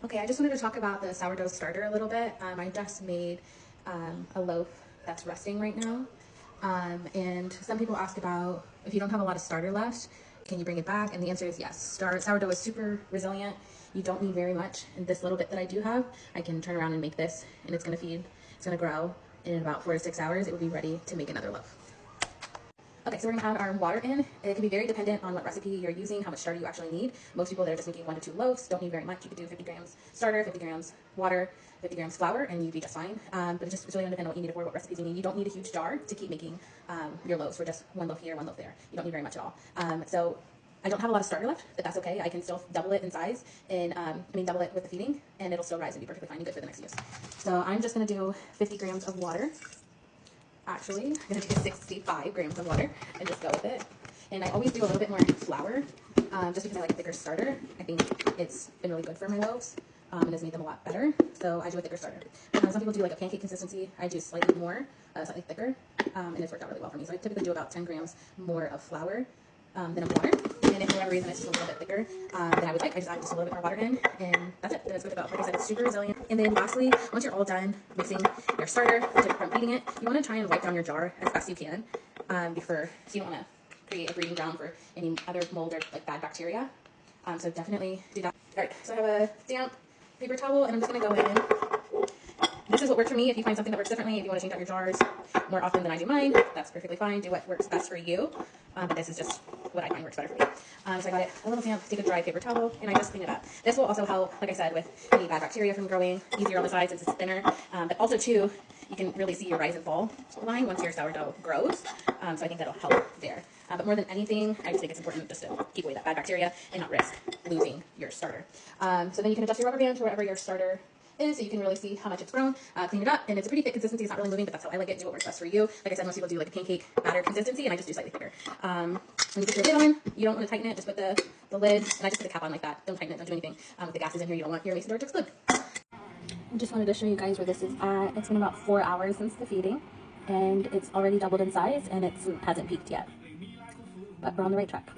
Okay, I just wanted to talk about the sourdough starter a little bit. I just made a loaf that's resting right now. And some people ask about if you don't have a lot of starter left, can you bring it back? And the answer is yes. Sourdough is super resilient. You don't need very much. And this little bit that I do have, I can turn around and make this, and it's gonna grow. And in about 4 to 6 hours, it will be ready to make another loaf. Okay, so we're gonna add our water in. It can be very dependent on what recipe you're using, how much starter you actually need. Most people that are just making 1 to 2 loaves don't need very much. You could do 50 grams starter, 50 grams water, 50 grams flour, and you'd be just fine. But it's really gonna depend on what you need it for, what recipes you need. You don't need a huge jar to keep making your loaves for just 1 loaf here, 1 loaf there. You don't need very much at all. So I don't have a lot of starter left, but that's okay. I can still double it in size and double it with the feeding, and it'll still rise and be perfectly fine and good for the next use. So I'm just gonna do 50 grams of water. Actually, I'm going to do 65 grams of water and just go with it. And I always do a little bit more flour, just because I like a thicker starter. I think it's been really good for my loaves and has made them a lot better. So I do a thicker starter. Some people do like a pancake consistency. I do slightly more, slightly thicker, and it's worked out really well for me. So I typically do about 10 grams more of flour than of water. And if for whatever reason it's just a little bit thicker than I would like, I just add just a little bit more water in, and that's it. Then it's good to go. Like I said, it's super resilient. And then lastly, once you're all done mixing your starter from feeding it, you want to try and wipe down your jar as best you can so you don't want to create a breeding ground for any other mold or like bad bacteria. So definitely do that. All right, so I have a damp paper towel, and I'm just going to go in. This is what works for me. If you find something that works differently, if you want to change out your jars more often than I do mine, that's perfectly fine. Do what works best for you. But this is just what I find works better for me. So I got it a little damp, take a dry paper towel, and I just clean it up. This will also help, like I said, with any bad bacteria from growing easier on the sides since it's thinner. But also, too, you can really see your rise and fall line once your sourdough grows. So I think that'll help there. But more than anything, I just think it's important just to keep away that bad bacteria and not risk losing your starter. So then you can adjust your rubber band to wherever your starter is, so you can really see how much it's grown, clean it up, and it's a pretty thick consistency. It's not really moving, but that's how I like it. Do what works best for you. Like I said, most people do like a pancake batter consistency, and I just do slightly thicker. When you put your lid on, you don't want to tighten it. Just put the lid, and I just put the cap on like that. Don't tighten it. Don't do anything. With the gases in here, you don't want your mason jar to explode. I just wanted to show you guys where this is at. It's been about 4 hours since the feeding, and it's already doubled in size, and it hasn't peaked yet. But we're on the right track.